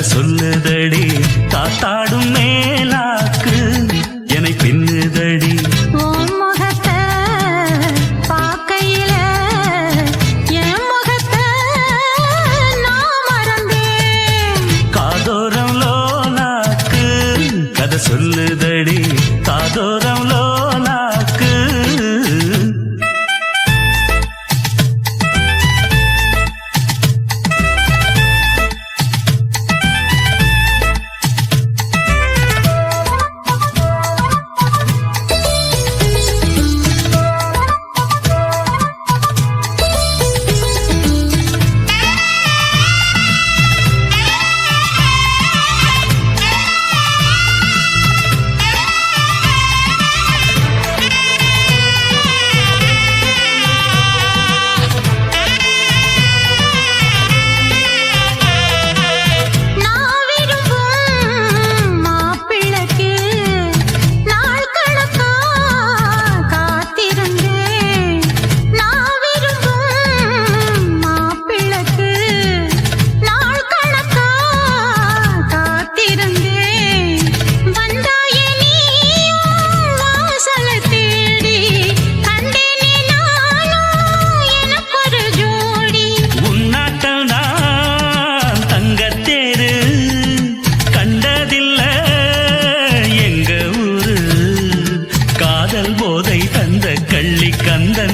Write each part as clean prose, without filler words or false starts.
சொல்லுதடி காத்தாடும் மேலாக்கு என்னை பின்னுதடி காதோரம் லோலாக்கு கதை சொல்லுதடி காதோரம் லோலாக்கு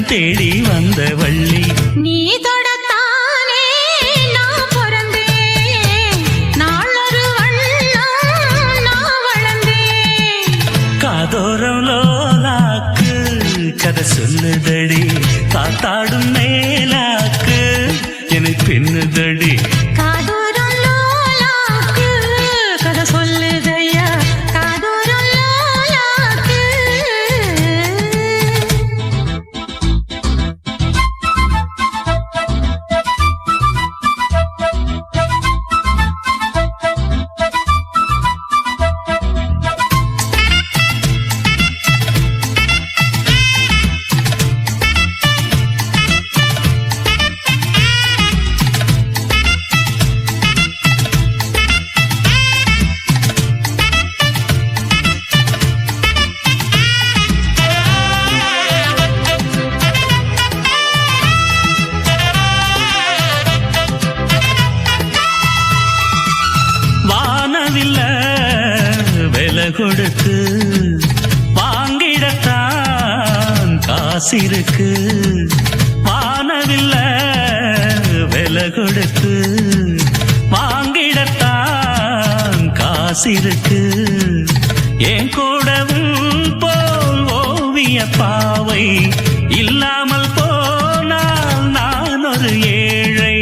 தேடி வந்த வள்ளி நீ தொடத்தானே நான் பிறந்தேன் நாளொரு வண்ணம் நான் வளர்ந்தேன் காதோரம் லோலாக்கு கதை சொல்லுதடி காத்தாடும் மேலாக்கு என்னை பின்னுதடி காதோரம் லோலாக்கு கதை சொல்லுதையா காதோரம் லோலாக்கு கொடுத்து வாங்கிடத்தான் காசிருக்கு வானவில்ல விலை கொடுத்து வாங்கிடத்தான் காசிருக்கு என் கூடவும் போல் ஓவிய பாவை இல்லாமல் போனால் நான் ஒரு ஏழை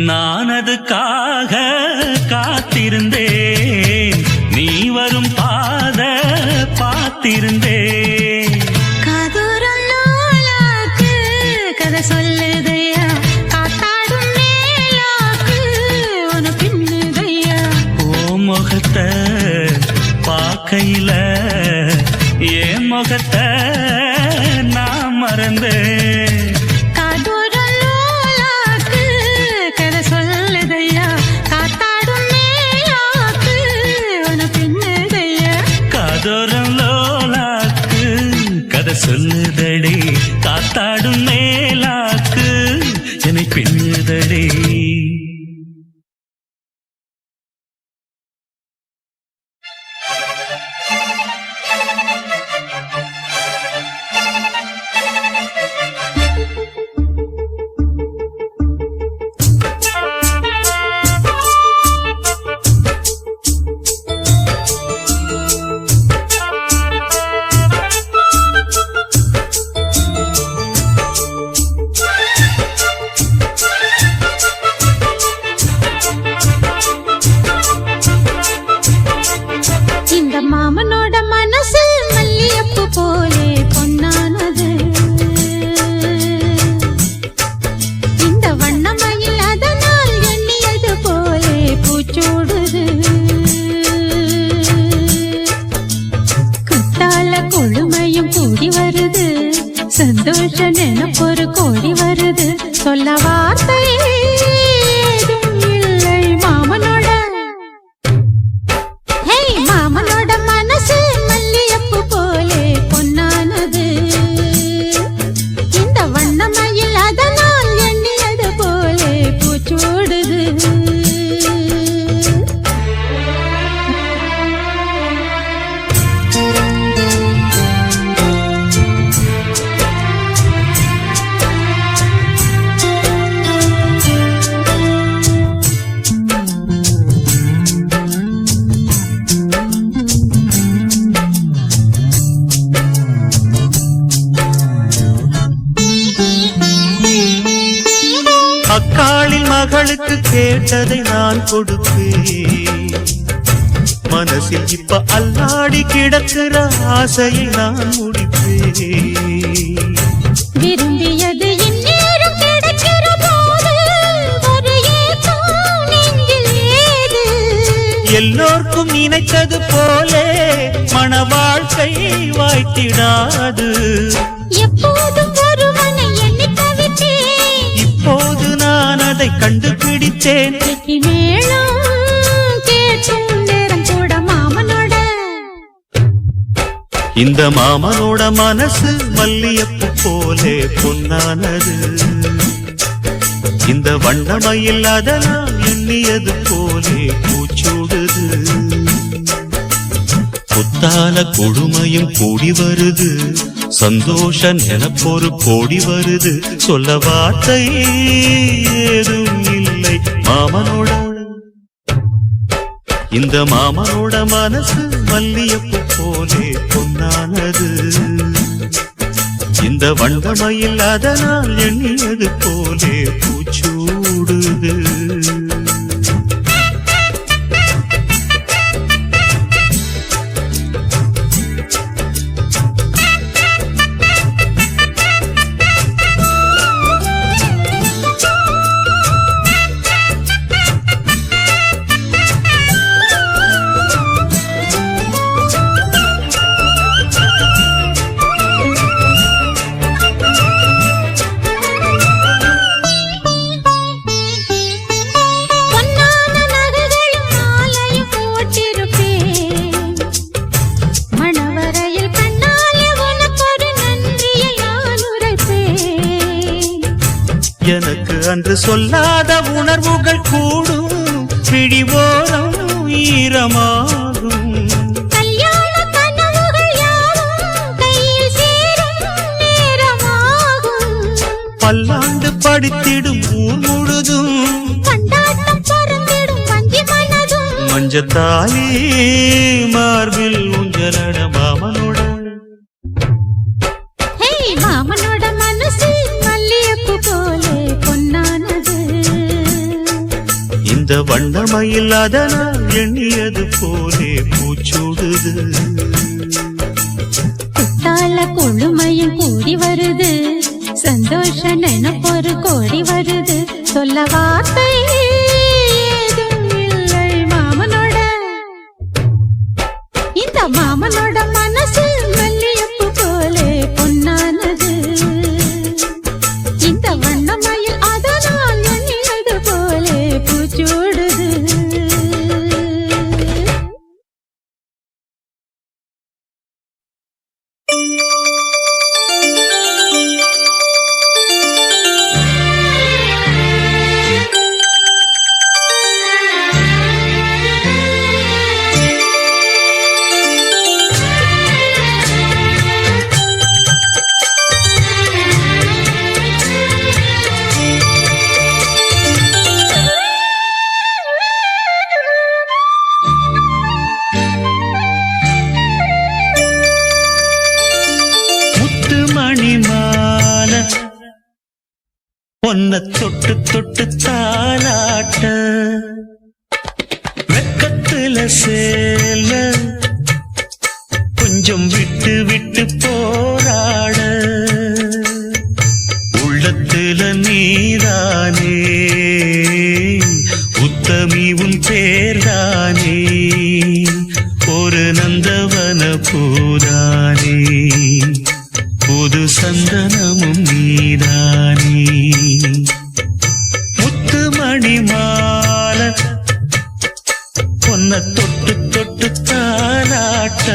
நான் அதுக்காக காத்திருந்தேன் நீ வரும் பாத பார்த்திருந்தேன் காதோரம் லோலாக்கு கதை சொல்லுதையா காத்தாடும் மேலாக்கு உன பின்னுதையா ஓ முகத்தை பார்க்கையில என் முகத்தை நான் மறந்தேன் காதோரம் லோலாக்கு கதை சொல்லுதடி காத்தாடும் மேலாக்கு என்னை பின்னுதடி பூச்சூடுது. அக்காளின் மகளுக்கு கேட்டதை நான் கொடுப்பேன். மனசில் இப்ப அல்லாடி கிடக்கிற ஆசையை நான் முடிப்பேன். விரும்பியது இந்நேரம் கிடைக்கிற போது ஒரு ஏக்கம் நெஞ்சில் ஏது? எல்லோர்க்கும் நினைத்தது போலே மன வாழ்க்கை வாய்த்திடாது. எப்போதும் ஒருவனை எண்ணி தவித்தேன், இப்போது நான் அதை கண்டுபிடித்தேன். வெற்றி மேளம் கேட்கும் நேரம் கூட மாமனோட. இந்த மாமனோட மனசு மல்லியப்பு போலே பொன்னானது. இந்த வண்ணமயில் அதனால் எண்ணியது போலே பூச்சூடுது. புத்தால கொடுமையும் கூடி வருது, சந்தோஷ நினப்பொரு கோடி வருது. சொல்ல வார்த்தை ஏதும் இல்லை மாமனோட. இந்த மாமனோட மனசு மல்லியப்பு போலே பொன்னானது. இந்த வண்டமயில் அதனால் எண்ணியது போலே பூச்சூடுது. எனக்கு அன்று சொல்லாத உணர்வுகள் கூடும், பிடிவோரம் ஈரமாகும். கல்யாண கனவுகள் யாவும் கையில் சேரும் நேரமாகும். பல்லாண்டு படித்திடும் ஊர் முழுதும் கொண்டாட்டம் பறந்திடும் வஞ்சி மனதும். மஞ்சத்தாலி மார்பில் ஊஞ்சலட மாமனோட. ஹே, மாமனோட மனசு மல்லியப்பு போலே பொன்னானது. இந்த வண்ணமயில் அதனால் எண்ணியது போலே பூச்சூடுது. புத்தால கொழுமையும் கூடி வருது, சந்தோஷ நினைப்பொரு கோடி வருது. சொல்ல வார்த்தை ஏதும் இல்லை மாமனோட. இந்த மாமனோட மனசு மல்லியப்பு போலே பொன்னானது. இந்த வண்ணமயில் அதனால் எண்ணியது போலே பூச்சூடுது. பொன்ன தொட்டு தொட்டு தாலாட்ட, வெக்கத்துல சேல கொஞ்சம் விட்டு விட்டு போராட, உள்ளத்துல நீதானே உத்தமி உன் பேர்தானே, ஒரு நந்தவன பூதானே புது சந்தனமும் நீதானே. முத்துமணி மாலை பொன்ன தொட்டு தொட்டு தாலாட்ட,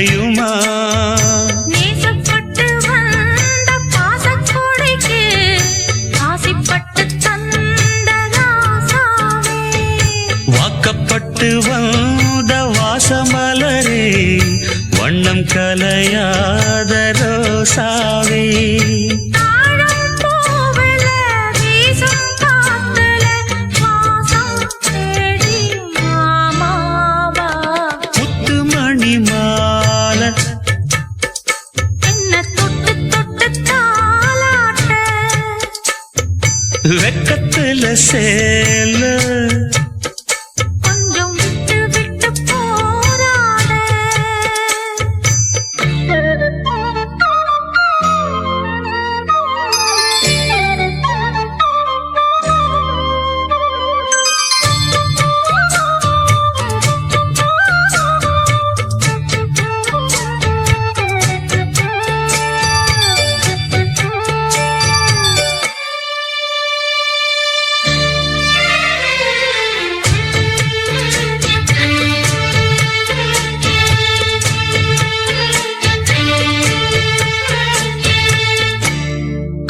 குறையுமா? நேசப்பட்டு வந்த பாசக்கொடைக்கு ஆசைப்பட்டு தந்த ராசாவே, வாக்கப்பட்டு வந்த வாசமலரே, வண்ணம் கலையாத ரோசாவே. தாழம் பூவுல வீசும் காத்துல வாசம் தேடி மாமாவா, முத்துமணி மாலை என்ன தொட்டு தொட்டு தாலாட்ட, வெக்கத்துல சேல கொஞ்சம் விட்டு விட்டு போராட.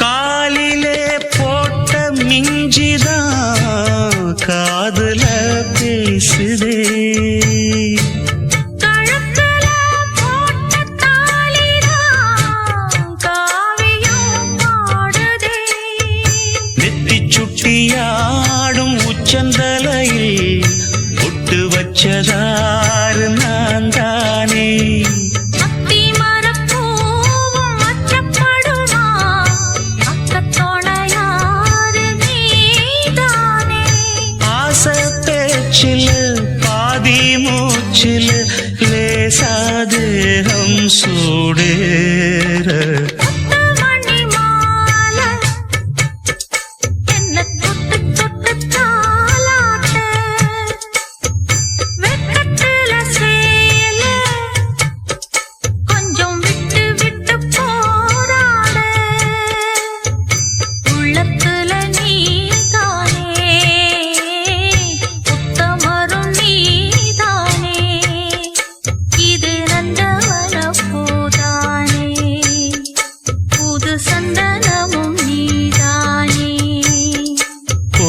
காலிலே போட்ட மிஞ்சிதான் காதுல பேசுதே. கழுத்துல போட்ட தாலிதான் காவியம் பாடுதே. நெத்தி சுட்டியாடும் உச்சந்தலையில் ஒட்டு வச்சதாறு நான் தானே. அத்தி மரப்பூவும் அச்சப்படுமா, அக்கத்தோணையாறு நீதானே. ஆசை பேச்சில் பாதி மூச்சில் லேசாதேகம் சூடேற. முத்துமணி மாலை என்ன தொட்டு தொட்டு தாலாட்ட, வெக்கத்துல சேல கொஞ்சம் விட்டு விட்டு போராட. உள்ளத்துல நீதானே, உத்தமரும் நீதானே, இது நந்தவன பூதானே, புது சந்தனமும் நீதானே.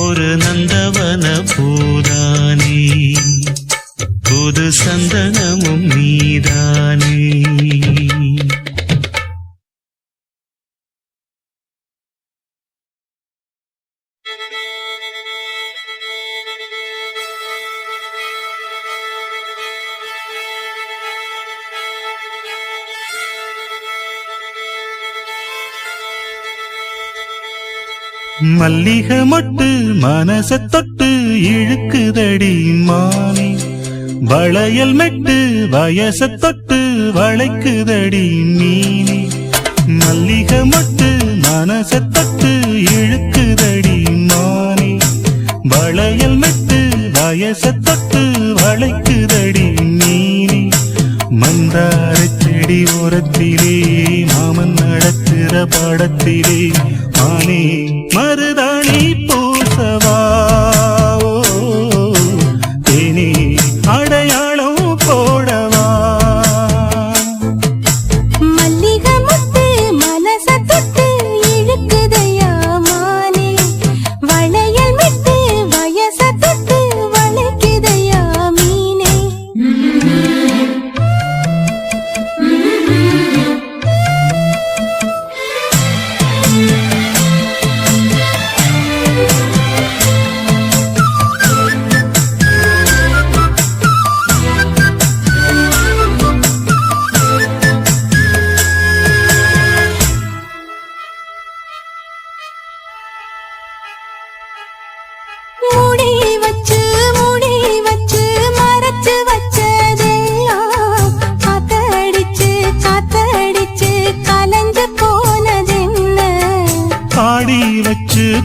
ஒரு நந்தவன பூதானே, புது சந்தனமும் நீதானே. மல்லிகை மொட்டு மனச தொட்டு இழுக்குதடி மானே, வளையல் மெட்டு வயச தொட்டு வளைக்குதடி மீனே. மல்லிகை மொட்டு மனச தொட்டு இழுக்குதடி மானே, வளையல் மெட்டு வயச தொட்டு வளைக்குதடி மீனே. மந்தார செடி ஓரத்திலே மாமன் நடத்துற படத்திலே மானே மருதாணி பூசவா, தேனி அடையாளம் போடவா. மல்லிகை முத்து மனச தொட்டு இழுக்குதையா மானே, வளையல் மிட்டு வயச தொட்டு வளைக்குதையா மீனே.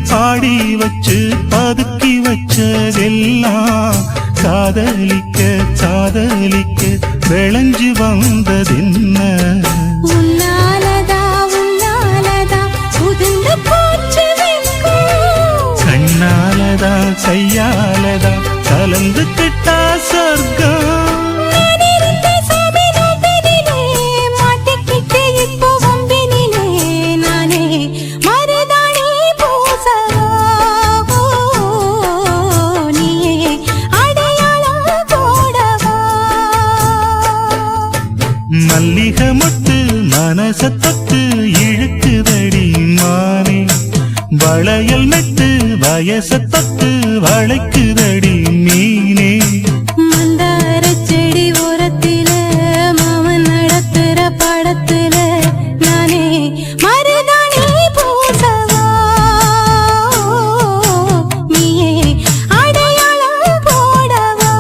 பாடி வச்சு பதுக்கி வச்சதெல்லாம் காதலிக்க காதலிக்க விளைஞ்சு வந்ததென்ன. உன்னாலதா உதிர்ந்து போச்சு கண்ணாலதா கையாலதா கலந்து கிட்டா சொர்க்கம். நான் இருந்த சபையிலே மல்லிகை மொட்டு மனச தொட்டு இழுக்குதடி மானே வளையல் நட்டு வயச தொட்டு வளைக்குதடி மீனே மந்தார செடி ஓரத்தில மாமன் நடத்துற படத்துல நானே மருதாணி பூசவா நீயே அடையாளம் போடவா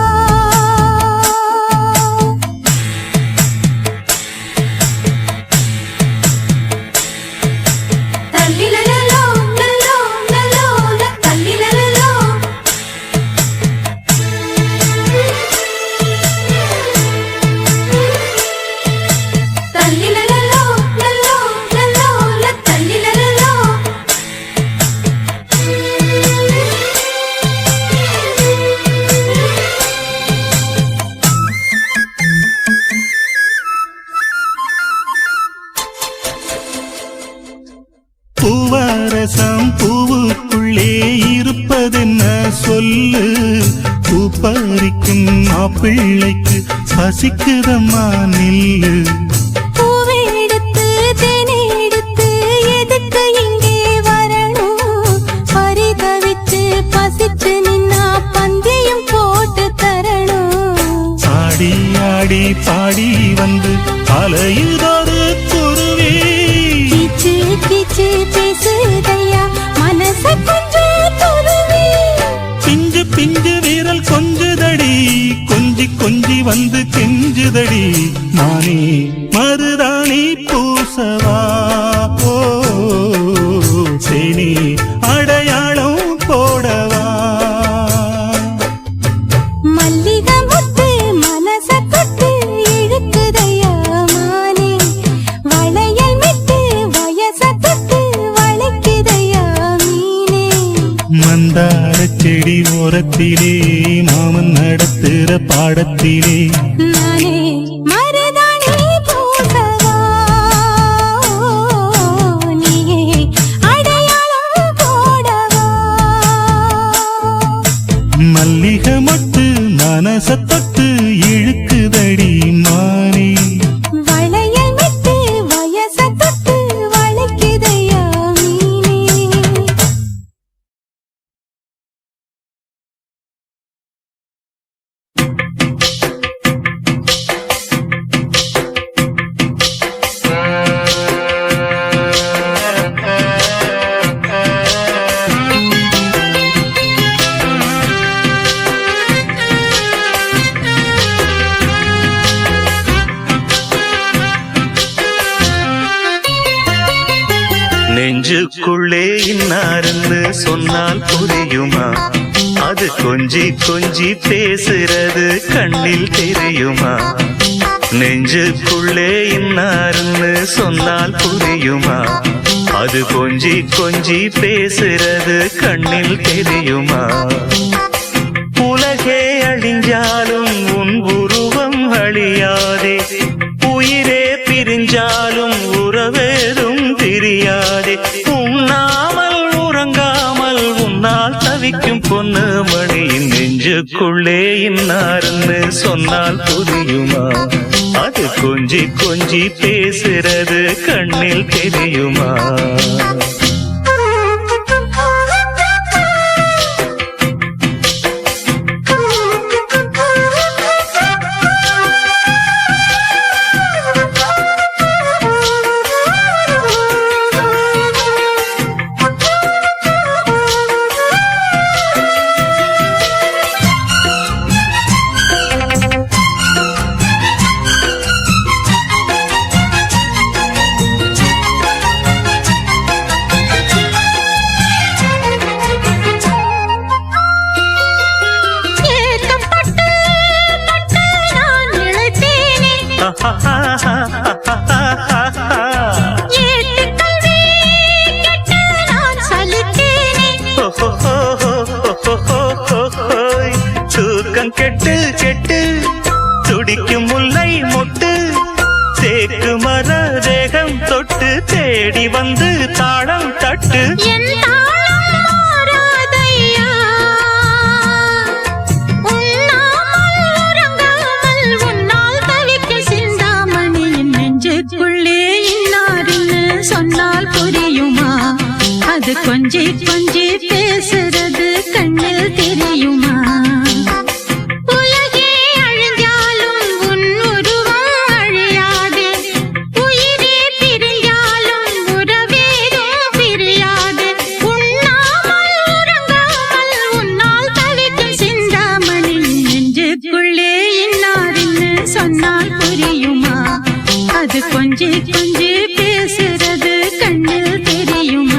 தல்லிலலலோ லலோ லலோ தல்லிலலலோ தல்லிலலலோ லலோ லலோ தல்லிலலலோ பூவரசம் பூவுக்குள்ளே இருப்பதென்ன சொல்லு பூ பறிக்கும் மாப்பிள்ளைக்கு பசிக்குதம்மா நில்லு பூவெடுத்து தேனெடுத்து எதுக்கு இங்கே வரணும் பரிதவிச்சு பசிச்சு நின்னா பந்தியும் போட்டு தரணும் ஆடி ஆடி பாடி வந்து அலையுதொரு குருவி கீச்சு கீச்சு பேசுதையா மனச கொஞ்சம் துருவி பிஞ்சு பிஞ்சு வீரல் கொஞ்சுதடி கொஞ்சி கொஞ்சி வந்து கெஞ்சுதடி நானே மருதாணி பூசவா ஓ சேனி அடையாளம் போடவா மல்லிகை முத்து மனச தொட்டு இழுக்குதையா மானே வளையல் மிட்டு வயச தொட்டு வளைக்குதையா மீனே மந்தார செடி ஓரத்திலே மாமன் நடத்துற பாடத்திலே நானே மருதாணி பூசவா நீயே அடையாளம் போடவா மல்லிகை மொட்டு மனச தொட்டு இழுக்குதடி மானே வளையல் மிட்டு வயச தொட்டு வளைக்குதையா மீனே நெஞ்சுக்குள்ளே இன்னாருன்னு சொன்னால் புரியுமா அது கொஞ்சி கொஞ்சி பேசுறது கண்ணில் தெரியுமா நெஞ்சுக்குள்ளே இன்னாருன்னு சொன்னால் புரியுமா அது கொஞ்சி கொஞ்சி பேசுறது கண்ணில் தெரியுமா உலகே அழிஞ்சாலும் உன் உருவம் அழியாதே உயிரே பிரிஞ்சாலும் உறவேதும் தெரியாதே உண்ணாமல் உறங்காமல் உன்னால் தவிக்கும் பொண்ணு மணியின் நெஞ்சுக்குள்ளே இன்னாருன்னு சொன்னால் புரியுமா அது கொஞ்சி கொஞ்சி பேசுறது கண்ணில் தெரியுமா தூக்கம் கெட்டு கெட்டு துடிக்கும் முல்லை மொட்டு தேக்கு மர தேகம் தொட்டு தேடி வந்து தாளம் தட்டு உண்ணாமல் உறங்காமல் உன்னால் தவிக்கும் சிந்தாமணி அது கொஞ்சி கொஞ்சி பேசுறது கண்ணில் தெரியுமா உலகே அழிஞ்சாலும் உன் உருவம் அழியாது உயிரே பிரிஞ்சாலும் உறவேதும் பிரியாது உண்ணாமல் உறங்காமல் உன்னால் தவிக்கும் சிந்தாமணி நெஞ்சுக்குள்ளே இன்னாரின்னு சொன்னால் புரியுமா அது கொஞ்சி கொஞ்சி பேசுறது கண்ணில் தெரியுமா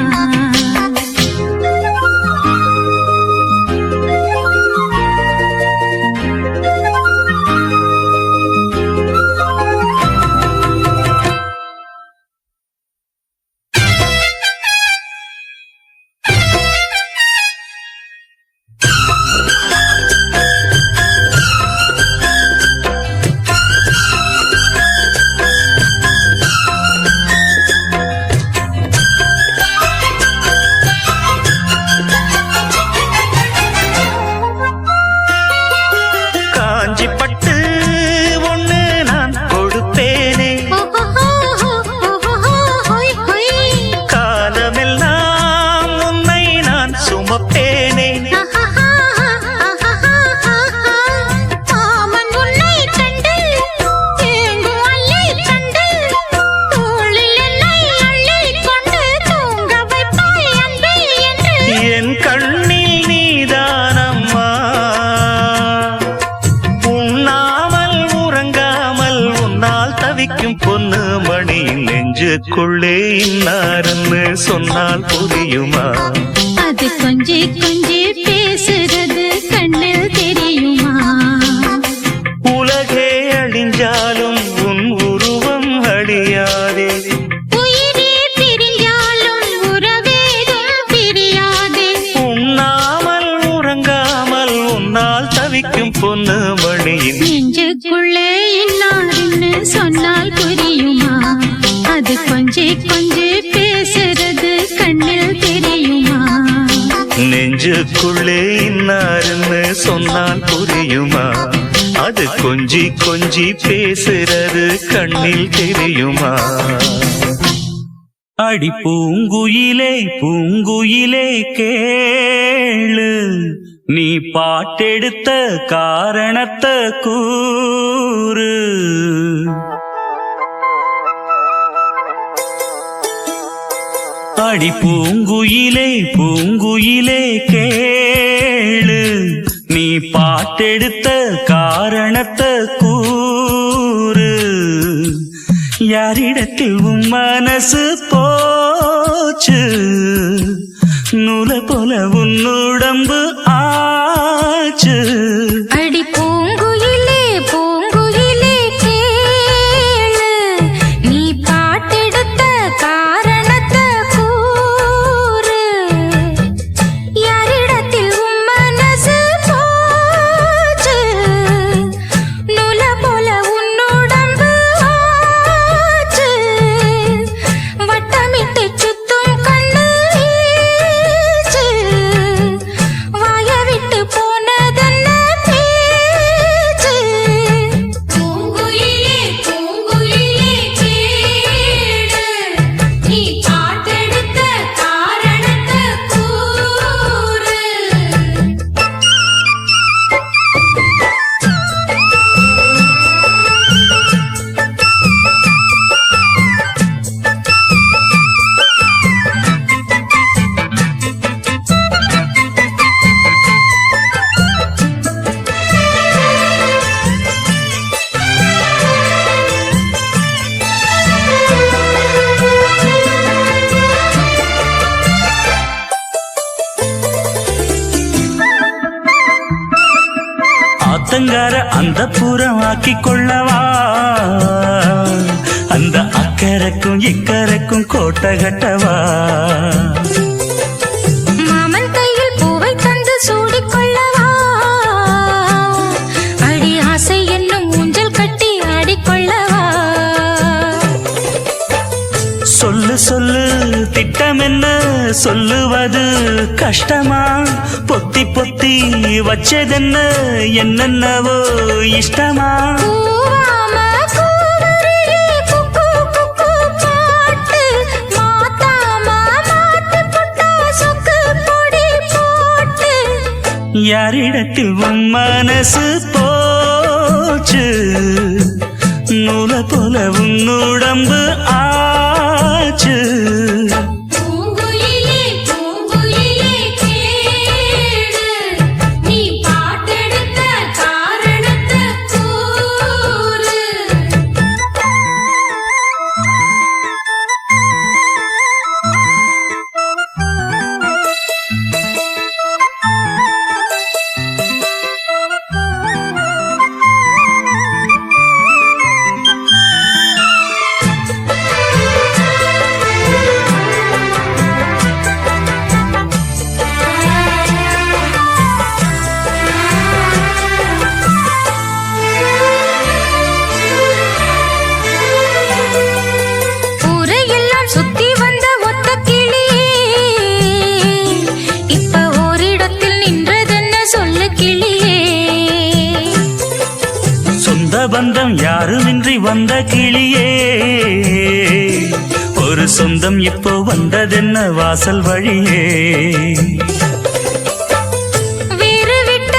காஞ்சிப்பட்டு ஒண்ணு நான் கொடுப்பேனே காலமெல்லாம் உன்னை நான் சுமப்பேனே மாமன் உன்னை கண்டு ஏங்கும் அல்லை கண்டு தோளில் என்னை அள்ளிக் கொண்டு தூங்க வைப்பாய் அன்பே என்று என் கண்ணில் நீதானம்மா உண்ணாமல் உறங்காமல் உன்னால் தவிக்கும் பொண்ணு மணி நெஞ்சுக்குள்ளே இன்னாருன்னு சொன்னால் புரியுமா அது கொஞ்சி கொஞ்சி பேசுறது கண்ணில் தெரியுமா உலகே அழிஞ்சாலும் உன் உருவம் அழியாதே உயிரே பிரிஞ்சாலும் உறவேதும் பிரியாதே உண்ணாமல் உறங்காமல் உன்னால் தவிக்கும் பொண்ணு மணியின் நெஞ்சுக்குள்ளே இன்னாருன்னு சொன்னால் புரியுமா அது கொஞ்சி கொஞ்சி பேசுறது கண்ணில் தெரியுமா நெஞ்சுக்குள்ளே இன்னாருன்னு சொன்னால் புரியுமா அது கொஞ்சி கொஞ்சி பேசுறது கண்ணில் தெரியுமா அடி பூங்குயிலே பூங்குயிலே கேளு நீ பாட்டெடுத்த காரணத்தை கூறு அடி பூங்குயிலே பூங்குயிலே கேளு நீ பாட்டெடுத்த காரணத்தை கூறு யாரிடத்தில் உன் மனசு போச்சு நூல போல உன் உடம்பு ஆச்சு அடி பூங்குயிலே பூங்குயிலே கேளு நீ பாட்டெடுத்த காரணத்தை கூறு யாரிடத்தில் உன் மனசு போச்சு நூல போல உன் உடம்பு ஆச்சு வட்டமிட்டு சுத்தும் கண்ணு வீச்சு வாய விட்டு போனதென்ன பேச்சு பூங்குயிலே பூங்குயிலே கேளு நீ பாட்டெடுத்த காரணத்தை கூறு ஆத்தங்கார அந்த புறம் ஆக்கி கொள்ளவா அந்த அக்கறைக்கும் இக்கரைக்கும் கோட்டை கட்டவா மாமன் கையில் பூவை தந்து சூடிக்கொள்ளவா அடி ஆசை என்னும் ஊஞ்சல் கட்டி ஆடிக்கொள்ளவா சொல்லு சொல்லு திட்டம் என்ன சொல்லுவது கஷ்டமா பொத்தி பொத்தி வச்சதென்ன என்னென்னவோ இஷ்டமா பூவாம கூவரிலே குக்கு குக்கு பாட்டு மாத்தாம மாட்டு புட்டா யாரிடத்தில் உன் மனசு போச்சு நூல போல உன் உடம்பு ஆச்சு பூங்குயிலே பூங்குயிலே கேளு நீ பாட்டெடுத்த காரணத்தை கூறு ஊரையெல்லாம் சுத்தி வந்த ஒத்த கிளியே இப்ப ஓரிடத்தில் நின்றதென்ன சொல்லு கிளியே சொந்த பந்தம் யாருமின்றி வந்த கிளியே ஒரு சொந்தம் இப்போ வந்ததென்ன வாசல் வழியே வீறு விட்ட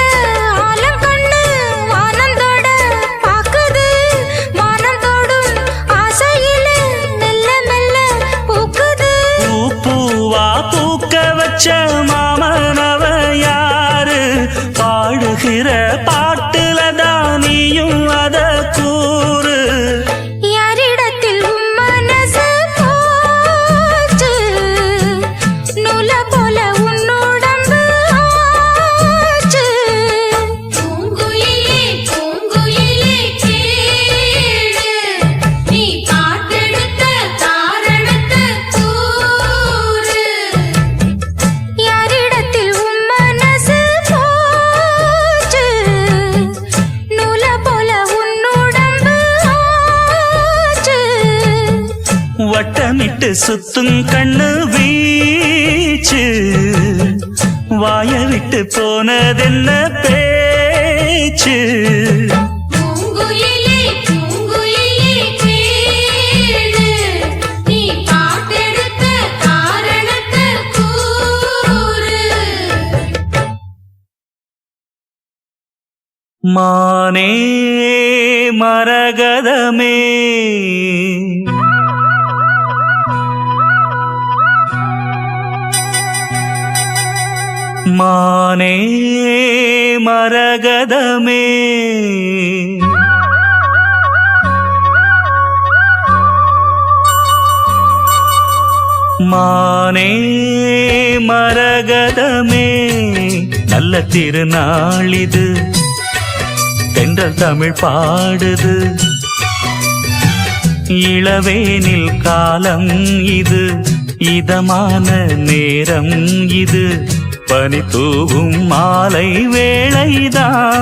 ஆலங்கண்ணு வானந்தோட பாக்குது வானந்தோடும் ஆசையில மெல்ல மெல்ல பூக்குது பூ பூவா பூக்க வச்ச மாமனவ யாரு பாடுகிற பாட்டுல தானியும் அத கூறு யாரிடத்தில் உன் மனசு போச்சு நூல போல உன் உடம்பு ஆச்சு பூங்குயிலே பூங்குயிலே கேளு நீ பாட்டெடுத்த காரணத்தை கூறு யாரிடத்தில் உன் மனசு போச்சு நூல போல உன் உடம்பு ஆச்சு வட்டமிட்டு சுத்தும் கண்ணு வீச்சு வாய விட்டு போனதென்ன பேச்சு பூங்குயிலே பூங்குயிலே கேளு நீ பாட்டெடுத்த காரணத்தை கூறு மானே மரகதமே மானே மரகதமே மானே மரகதமே நல்ல திருநாளிது தென்றல் தமிழ் பாடுது இளவேனில் காலம் இது இதமான நேரம் இது பனி தூவும் மாலை வேளைதான்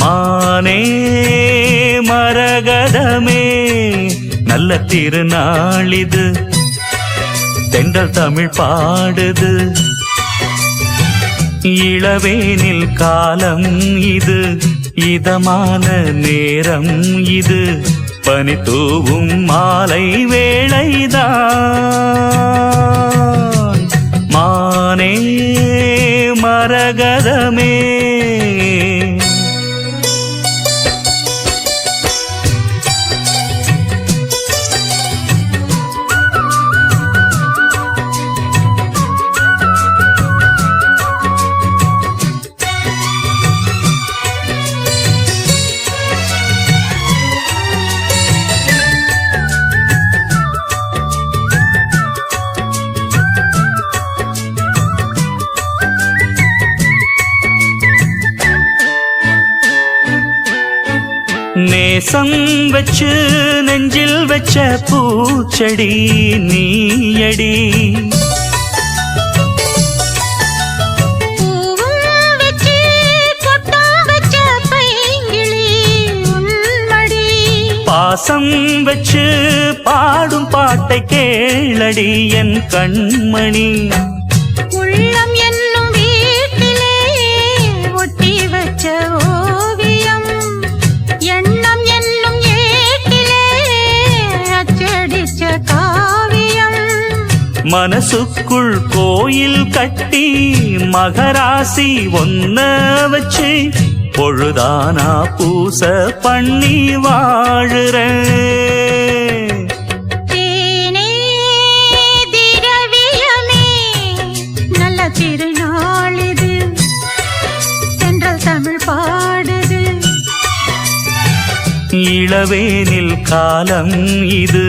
மானே மரகதமே நல்ல திருநாளிது தென்றல் தமிழ் பாடுது இளவேனில் காலம் இது இதமான நேரம் இது பனி தூவும் மாலை வேளைதான் மானே மரகதமே நேசம் வச்சு நெஞ்சில் வச்ச பூச்செடி நீயடி பூவும் வச்சு பொட்டும் வச்ச பைங்கிளி உன்மடி பாசம் வச்சு பாடும் பாட்டை கேளடி என் கண்மணி உள்ளம் என்னும் வீட்டிலே ஒட்டி வச்ச ஓவியம் எண்ணம் என்னும் ஏட்டிலே அச்சடிச்ச காவியம் மனசுக்குள் கோயில் கட்டி மகராசி ஒன்ன வச்சு பொழுதானா பூச பண்ணி வாழுறேன். தேனே திரவியமே நல்ல திருநாள் இது, தென்றல் தமிழ் பாடுது. இளவேனில் காலம் இது,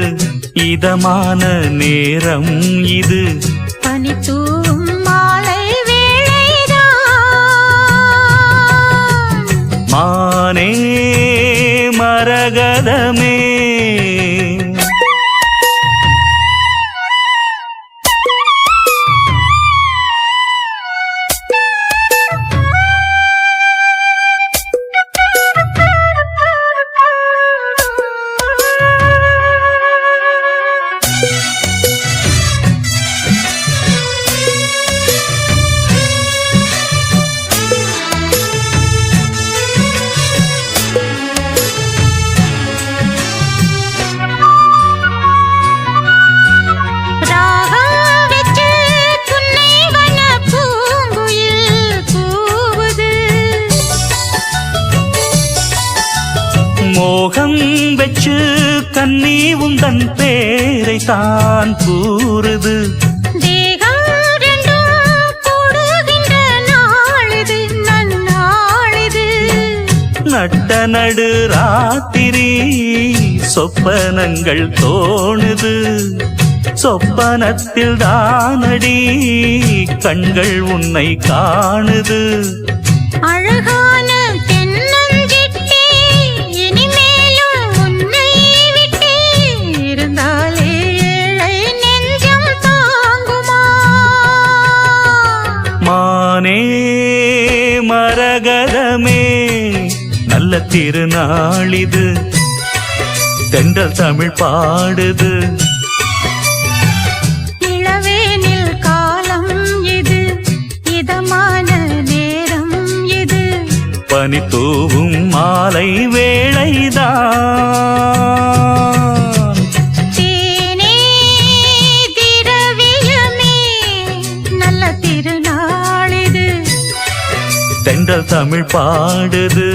இதமான நேரம் இது, பனித்தூவும் மாலை வேளைதான். மானே மரகதமே மோகம் வெச்சு கண்ணி உந்தன் பேரை தான் கூறுது. தேகம் ரெண்டும் கூடுகின்ற நாளிது நன்னாளிது. நட்ட நடு ராத்திரி சொப்பனங்கள் தோணுது. சொப்பனத்தில் தானடி கண்கள் உன்னை காணுது. அழகான தென்னஞ்சிட்டே இனிமேலும் உன்னை விட்டே இருந்தாலே ஏழை நெஞ்சம் தாங்குமா? மானே மரகதமே நல்ல திருநாளிது, தென்றல் தமிழ் பாடுது. இளவேனில் காலம் இது, இதமான நேரம் இது, பனி தூவும் மாலை வேளைதான். தேனே திரவியமே நல்ல திருநாளிது, தென்றல் தமிழ் பாடுது.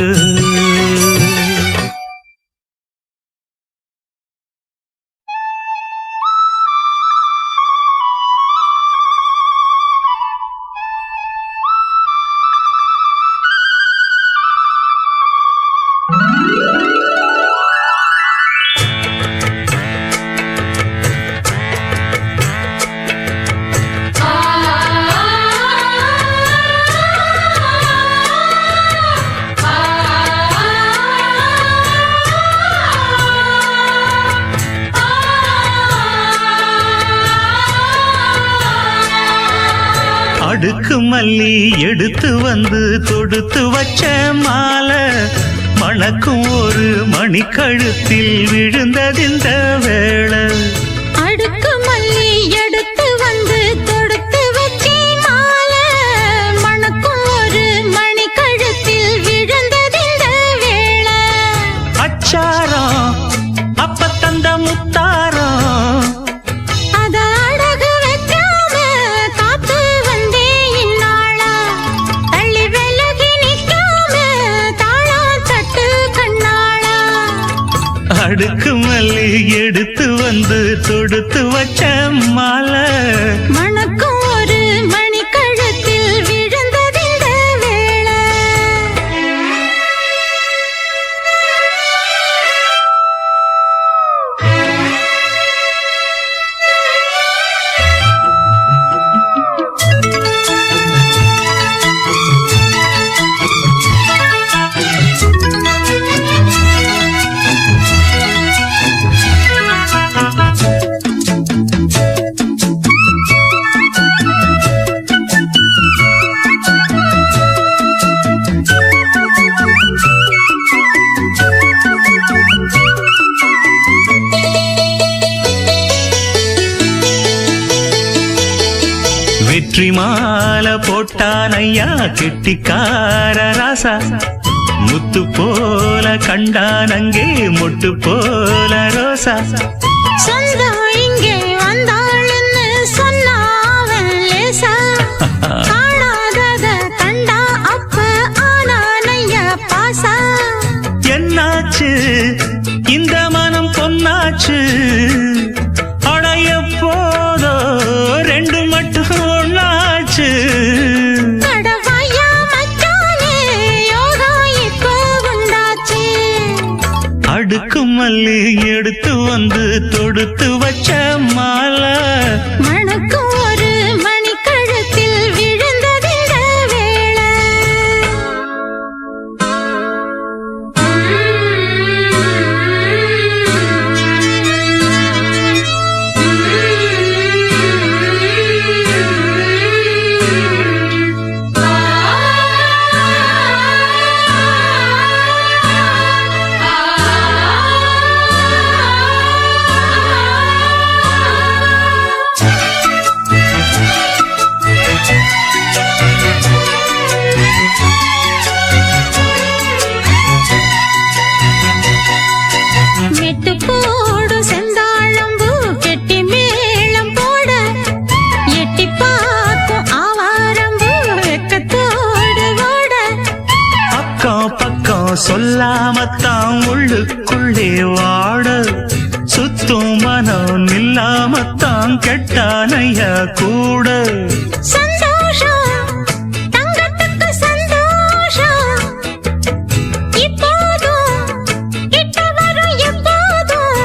அடுக்கு மல்லி எடுத்து வந்து தொடுத்து வச்ச மாலை மணக்கும் ஒரு மணிக்கழுத்தில் விழுந்ததிந்த வேளை. அடுக்கு மல்லி எடுத்து வந்து தொடுத்து வச்சே மாலை மணக்கும் ஒரு மணி கழுத்தில் விழுந்ததிந்த வேளை. அச்சாரம் அப்ப தந்த முத்தாரம் அத அடகு வைக்காம காத்து வந்தே இந்நாளா, தள்ளி விலகி நிற்காம தாளம் தட்டு கண்ணாளா. அடுக்கு மல்லி எடுத்து வந்து தொடுத்து வச்ச மாலை மணக்கும் ஒரு மணி கழுத்தில் விழுந்ததிந்த வேளை. வெற்றி மாலை போட்டான் ஐயா கெட்டிக்கார ராசா, முத்து போல கண்டான் அங்கே மொட்டு போல ரோசா. சொந்தம் இங்கே வந்தாள்னு சொன்ன மல்லி எடுத்து வந்து தொடுத்து வச்ச மாலை மணக்கும் ஒரு மணிக்கழுத்தில் விழுந்ததிந்த வேளை மெட்டுப்போடு செந்தாழம்பூ கெட்டி மேளம் போட எட்டி பார்க்கும் ஆவாரம்பூ வெக்கத்தோடு ஓட அக்கம் பக்கம் சொல்லாமத்தான் உள்ளுக்குள்ளே வாட சுத்தும் மனம் நில்லாமத்தான் கெட்டானையா கூட சந்தோஷம் தங்கத்துக்கு சந்தோஷம் இப்போதும் கிட்ட வரும் எப்போதும்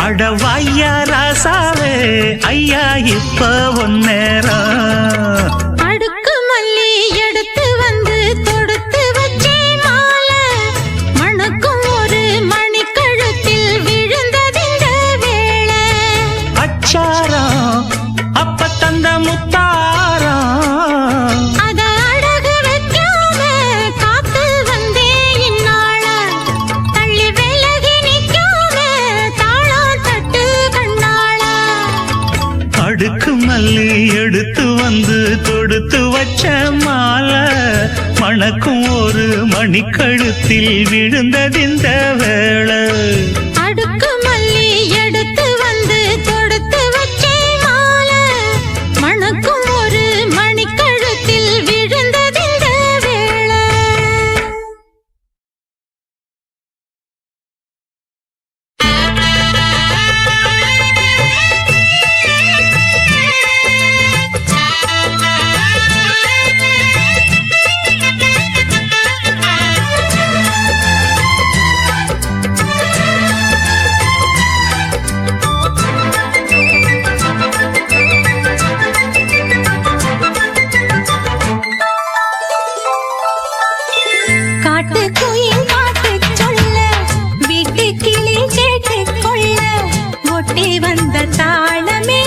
அடவாயா ராசாவே ஐயா இப்ப ஒன்னேரம் அடுக்கு மல்லி எடுத்து வந்து தொடுத்து வச்சே மாலை மணக்கும் ஒரு மணிக்கழுத்தில் விழுந்ததிந்த வேளை அச்சாரம் அப்ப தந்த முத்தாரம் அத அடகு வைக்காம காத்து வந்தே இந்நாள தள்ளி விலகி நிக்காம தாளம் தட்டு கண்ணாள அடுக்கு மல்லி எடுத்து வந்து தொடுத்து வச்ச மாலை மணக்கும் ஒரு மணிக்கழுத்தில் விழுந்ததிந்த வேளை அடுக்கு மல்லி எடுத்து வந்து தொடுத்து வச்சே மாலை மணக்கும் ஒரு மணிக்கழுத்தில் விழுந்ததிந்த வேளை காட்டு குயில் பாட்டு சொல்ல வீட்டு கிளி கேட்டு கொள்ள ஒட்டி வந்த தாளமே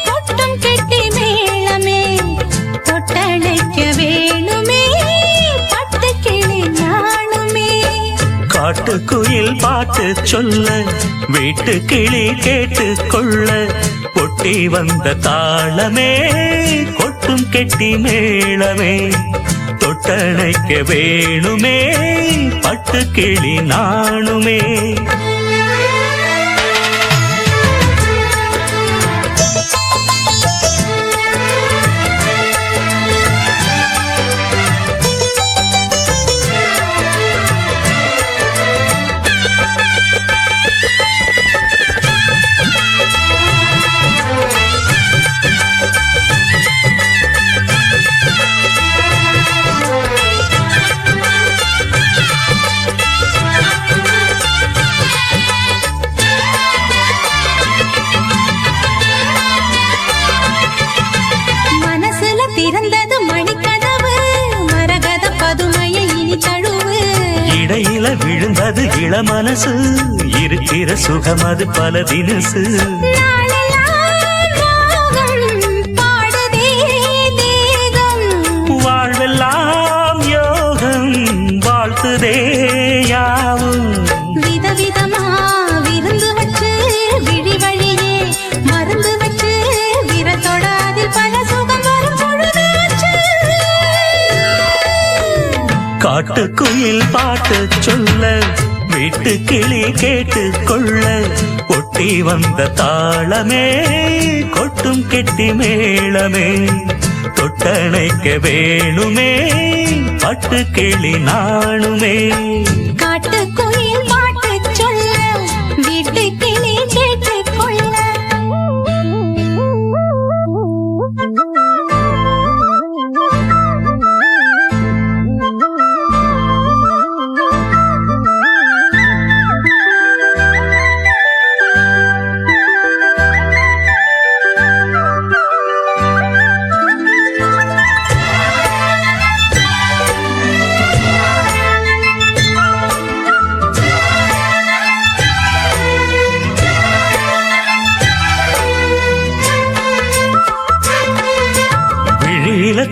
கொட்டும் கெட்டி மேளமே தொட்டழைக்க வேணுமே பட்டு கிளி நாணுமே காட்டுக்குயில் பாட்டு சொல்ல வீட்டு கிளி கேட்டு கொள்ள ஒட்டி வந்த தாளமே கொட்டும் கெட்டி மேளமே தொட்டணைக்க வேணுமே பட்டு கிளி நாணுமே மனசுல திறந்தது மணிக்கதவு மரகத பதுமையை இனி தழுவு இடையில விழுந்தது இளமனசு இருக்கிற சுகம் அது பல தினசு நாளெல்லாம் ராகம் பாடுதே தேகம் வாழ்வெல்லாம் யோகம் வாழ்த்துதே யாவும் விதவிதமா விருந்து வச்சு விழி வழியே மருந்து வச்சு விரத்தோட அதில் பல சுகம் வரும் பொழுதாச்சு காட்டுக்குயில் பாட்டு சொல்ல வீட்டு கிளி கேட்டு கொள்ள ஒட்டி வந்த தாளமே கொட்டும் கெட்டி மேளமே தொட்டணைக்க வேணுமே பட்டு கிளி நாணுமே காட்டு குயில் பாட்டு சொல்ல வீட்டு கிளி கேட்டு கொள்ள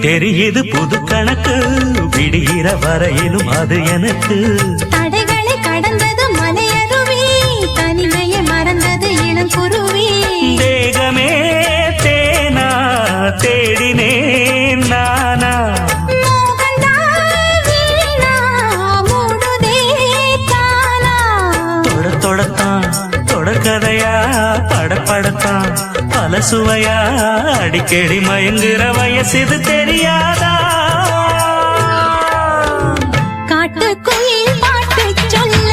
தெரியுது புது கணக்கு விடுகிற வரையிலும் அது எனக்கு தடைகளை கடந்தது மலையருவி தனிமையை மறந்தது இளங்குருவி தேகமே தேனா தேடினேன் நானா தொடத்தான் தொடர்கதையா படப்படத்தான் பல சுவையா அடிக்கடி மயங்குற வயசு தெரியாதா காட்டுக்குயில் பாட்டு சொல்ல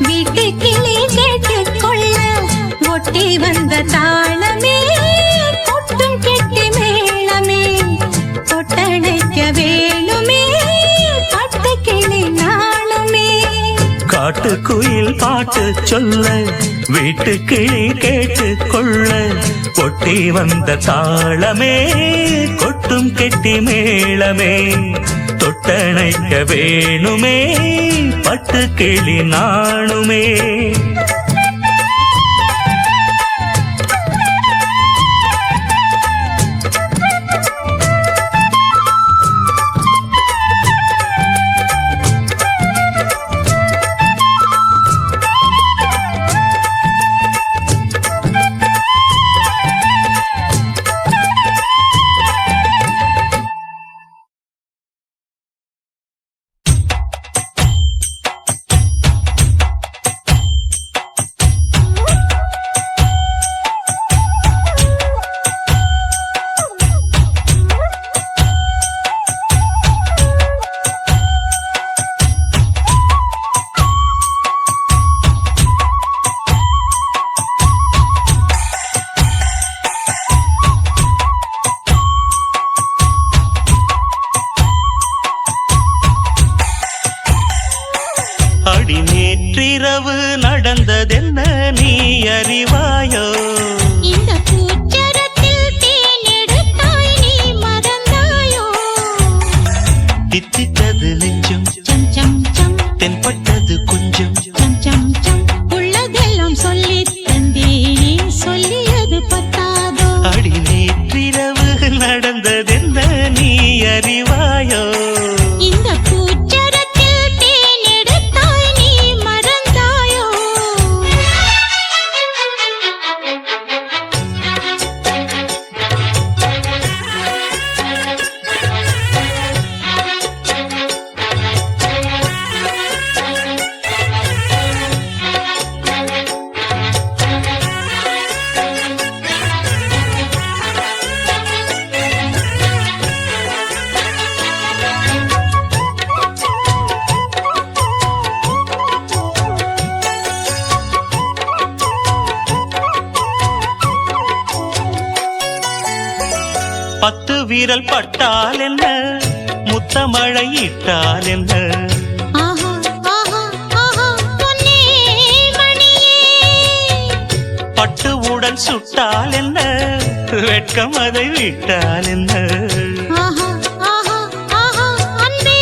வீட்டு கிளி கேட்டுக் கொள்ள ஒட்டி வந்த தாளமே கொட்டும் கெட்டி மேளமே தொட்டணைக்க வேணுமே பட்டு கிளி நாளுமே காட்டுக்குயில் பாட்டு சொல்ல வீட்டு கிளி கேட்டு கொள்ள கொட்டி வந்த தாளமே கொட்டும் கெட்டி மேளமே தொட்டணைக்க வேணுமே பட்டு கிளி நாணுமே அடி நேற்றிரவு நடந்ததென்ன நீ அறிவாயோ இந்த பூச்சரத்தில் தேனெடுத்தாய் நீ மறந்தாயோ தித்தித்தது நெஞ்சம் சம் சம் சம் தென்பட்டது கொஞ்சம் சம் சம் சம் உள்ளதெல்லாம் சொல்லி தந்தேனே சொல்லியது பத்தாதோ அடி நேற்றிரவு நடந்ததென்ன நீ அறிவாயோ இந்த பூச்சரத்தில் தேனெடுத்தாய் நீ மறந்தாயோ பத்து வீரல் பட்டால் என்ன முத்தமழை இட்டால் என்ன ஆஹா ஆஹா ஆஹா பொன்னே மணியே பட்டு உடல் சுட்டால் என்ன வெட்கம் அதை விட்டால் என்ன ஆஹா ஆஹா ஆஹா அன்பே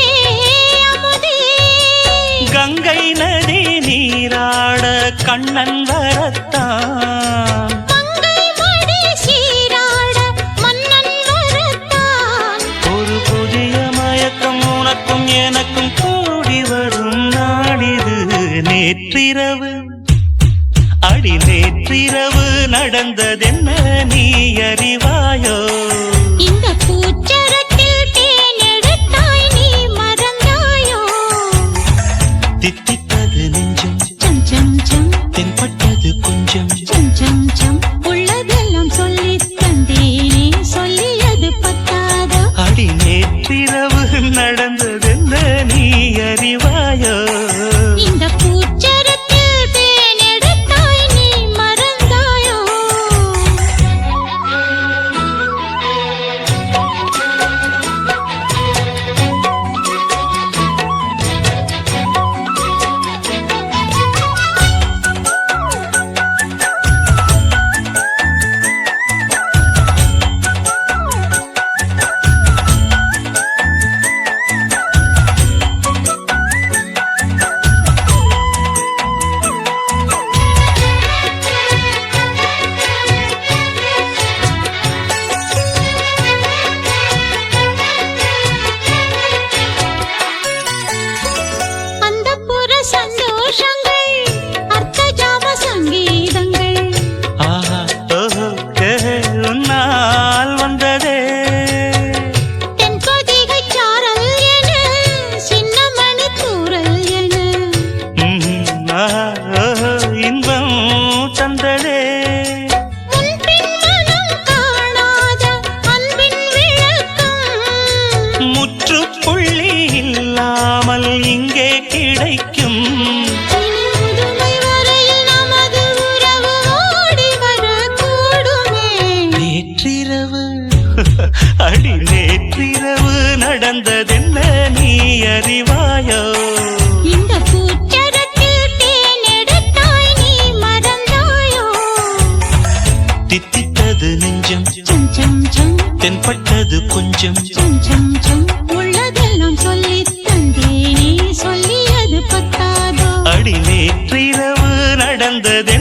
அமுதே கங்கை நதி நீராட கண்ணன் வரத்தான் மங்கை மடி சீராட மன்னன் வரத்தான் ஒரு புதிய மயக்கம் உனக்கும் எனக்கும் கூடி வரும் நாடிது நேற்றிரவு அடி நேற்றிரவு நடந்ததென்ன நீ அறிவாயோ இந்த பூச்சரத்தில் தேனெடுத்தாய் நீ மறந்தாயோ தித்தித்தது நெஞ்சம் சம் சம் சம் தென்பட்டது கொஞ்சம் சம் சம் சம் உள்ளதெல்லாம் சொல்லி தந்தேனே சொல்லியது பத்தாதோ அடி நேற்றிரவு நடந்ததென்ன நீ அறிவாயோ இந்த பூச்சரத்தில் தேனெடுத்தாய் நீ மறந்தாயோ இன்பம் தந்ததே முன்பின் மனம் காணாத அன்பின் விளக்கம் முற்றுப்புள்ளி இல்லாமல் இங்கே கிடைக்கும் இனி முதுமை வரையில் நமது உறவு ஓடி வரக்கூடுமே. நேற்றிரவு அடி நேற்றிரவு நடந்ததென்ன நீ அறிவாயோ இந்த பூச்சரத்தில் தேனெடுத்தாய் நீ மறந்தாயோ? தித்தித்தது நெஞ்சம் சம் சம் சம் தென்பட்டது கொஞ்சம் சம் சம் சம் உள்ளதெல்லாம் சொல்லித் தந்தேனே, சொல்லியது பத்தாதோ? அடி நேற்றிரவு நடந்ததென்ன